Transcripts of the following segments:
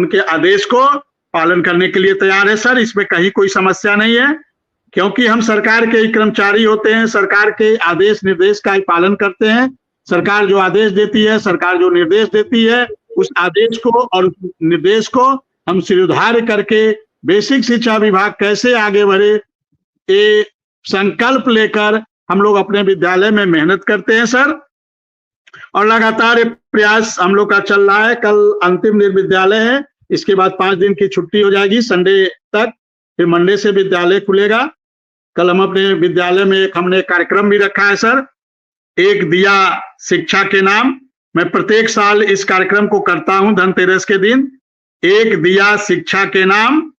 उनके आदेश को पालन करने के लिए तैयार है सर। इसमें कहीं कोई समस्या नहीं है, क्योंकि हम सरकार के ही कर्मचारी होते हैं, सरकार के आदेश निर्देश का ही पालन करते हैं। सरकार जो आदेश देती है, सरकार जो निर्देश देती है, उस आदेश को और निर्देश को हम शिरोधार्य करके बेसिक शिक्षा विभाग कैसे आगे बढ़े, ये संकल्प लेकर हम लोग अपने विद्यालय में मेहनत करते हैं सर। और लगातार ये प्रयास हम लोग का चल रहा है। कल अंतिम निर्विद्यालय है, इसके बाद 5 दिन की छुट्टी हो जाएगी संडे तक, फिर मंडे से विद्यालय खुलेगा। कल हम अपने विद्यालय में हमने कार्यक्रम भी रखा है सर, एक दिया शिक्षा के नाम। मैं प्रत्येक साल इस कार्यक्रम को करता हूं धनतेरस के दिन। एक दिया शिक्षा के नाम,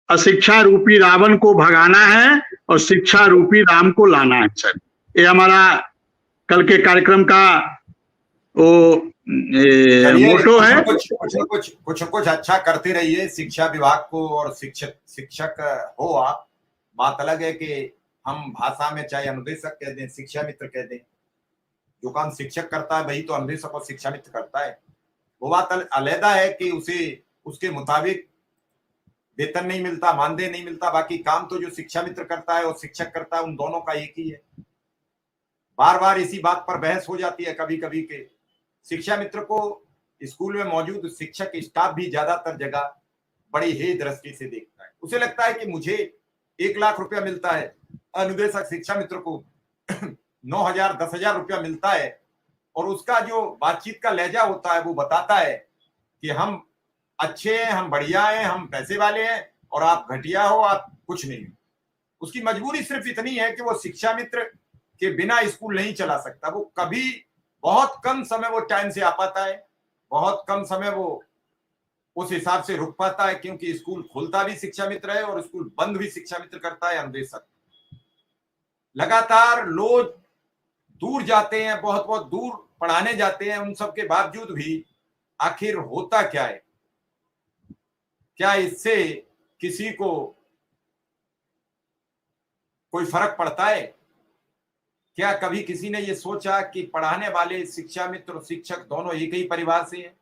अशिक्षा रूपी रावण को भगाना है और शिक्षा रूपी राम को लाना है सर। ये हमारा कल के कार्यक्रम का मोटो है। कुछ अच्छा करते रहिए शिक्षा विभाग को, और शिक्षक हो आप। बात अलग है कि हम भाषा में चाहे अनुदेशक कह दें, शिक्षा मित्र कह दें, जो काम शिक्षक करता है वही तो अनुदेशक और शिक्षा मित्र करता है। वो बात अलहदा है कि उसे उसके मुताबिक वेतन नहीं मिलता, मानदेय नहीं मिलता, बाकी काम तो जो शिक्षा मित्र करता है और शिक्षक करता है उन दोनों का एक ही है। बार बार इसी बात पर बहस हो जाती है कभी कभी के शिक्षा मित्र को स्कूल में मौजूद शिक्षक स्टाफ भी ज्यादातर जगह बड़ी हे दृष्टि से देखता है। उसे लगता है कि मुझे 1 लाख रुपया मिलता है, अनुदेशक शिक्षा मित्र को 9,000 10,000 रुपया मिलता है, और उसका जो बातचीत का लहजा होता है वो बताता है कि हम अच्छे हैं, हम बढ़िया हैं, हम पैसे वाले हैं, और आप घटिया हो, आप कुछ नहीं हो। उसकी मजबूरी सिर्फ इतनी है कि वो शिक्षा मित्र के बिना स्कूल नहीं चला सकता। वो कभी बहुत कम समय वो टाइम से आ पाता है, बहुत कम समय वो उस हिसाब से रुक पाता है, क्योंकि स्कूल खुलता भी शिक्षा मित्र है और स्कूल बंद भी शिक्षा मित्र करता है अनुदेशक। लगातार लोग दूर जाते हैं, बहुत बहुत दूर पढ़ाने जाते हैं, उन सब के बावजूद भी आखिर होता क्या है? क्या इससे किसी को कोई फर्क पड़ता है? क्या कभी किसी ने ये सोचा कि पढ़ाने वाले शिक्षा मित्र और शिक्षक दोनों एक ही परिवार से हैं,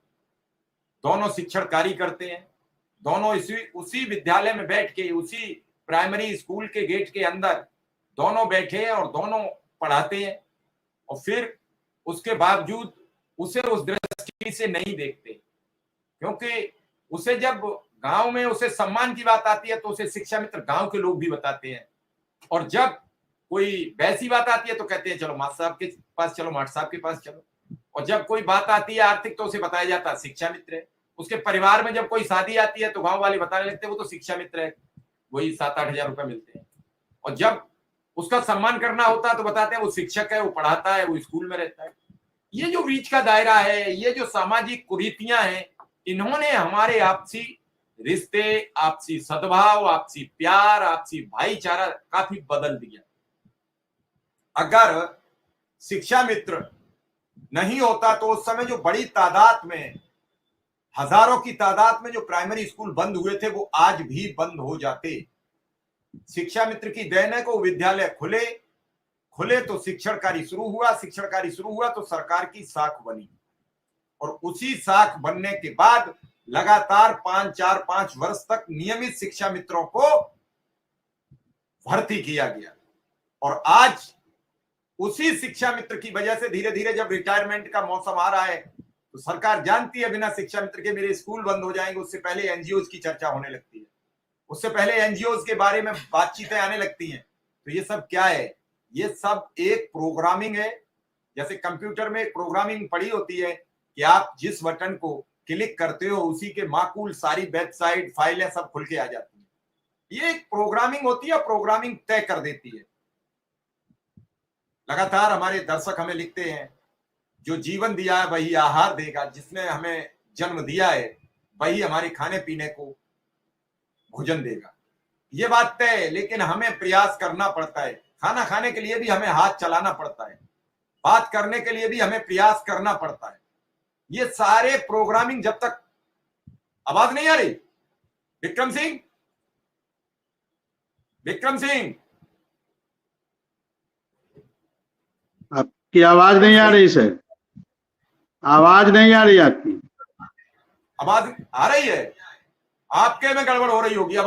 दोनों शिक्षण कार्य करते हैं, दोनों उसी विद्यालय में बैठ के, उसी प्राइमरी स्कूल के गेट के अंदर दोनों बैठे हैं और दोनों पढ़ाते हैं, और फिर उसके बावजूद उसे उस दृष्टि से नहीं देखते? क्योंकि उसे जब गांव में उसे सम्मान की बात आती है तो उसे शिक्षा मित्र गांव के लोग भी बताते हैं, और जब कोई वैसी बात आती है तो कहते हैं चलो मास्टर साहब के पास चलो, मास्टर साहब के पास चलो, और जब कोई बात आती है आर्थिक तो उसे बताया जाता है शिक्षा मित्र है। उसके परिवार में जब कोई शादी आती है तो गांव वाले बताने लगते हैं वो तो शिक्षा मित्र है, वही 7-8 हजार रुपए मिलते हैं, और जब उसका सम्मान करना होता है तो बताते हैं वो शिक्षक है, वो पढ़ाता है, वो स्कूल में रहता है। ये जो बीच का दायरा है, ये जो सामाजिक कुरीतियां हैं, इन्होंने हमारे आपसी रिश्ते, आपसी सद्भाव, आपसी प्यार, आपसी भाईचारा काफी बदल दिया। अगर शिक्षा मित्र नहीं होता तो उस समय जो बड़ी तादाद में, हजारों की तादाद में जो प्राइमरी स्कूल बंद हुए थे वो आज भी बंद हो जाते। शिक्षा मित्र की देन है को विद्यालय खुले तो शिक्षण कार्य शुरू हुआ, शिक्षण कार्य शुरू हुआ तो सरकार की साख बनी, और उसी साख बनने के बाद लगातार 5 वर्ष तक नियमित शिक्षा मित्रों को भर्ती किया गया। और आज उसी शिक्षा मित्र की वजह से धीरे धीरे जब रिटायरमेंट का मौसम आ रहा है तो सरकार जानती है बिना शिक्षा मित्र के मेरे स्कूल बंद हो जाएंगे, उससे पहले एनजीओज की चर्चा होने लगती है, उससे पहले एनजीओज के बारे में बातचीतें आने लगती हैं। तो ये सब क्या है? ये सब एक प्रोग्रामिंग है। जैसे कंप्यूटर में प्रोग्रामिंग पड़ी होती है कि आप जिस बटन को क्लिक करते हो उसी के माकूल सारी वेबसाइट, फाइलें सब खुल के आ जाती है। ये एक प्रोग्रामिंग होती है, प्रोग्रामिंग तय कर देती है। लगातार हमारे दर्शक हमें लिखते हैं, जो जीवन दिया है वही आहार देगा, जिसने हमें जन्म दिया है वही हमारे खाने पीने को भोजन देगा। ये बात तय है, लेकिन हमें प्रयास करना पड़ता है। खाना खाने के लिए भी हमें हाथ चलाना पड़ता है, बात करने के लिए भी हमें प्रयास करना पड़ता है। ये सारे प्रोग्रामिंग जब तक, आवाज नहीं आ रही? विक्रम सिंह, आपकी आवाज नहीं आ रही सर, आवाज नहीं आ रही आपकी। आवाज आ रही है? आपके में गड़बड़ हो रही होगी।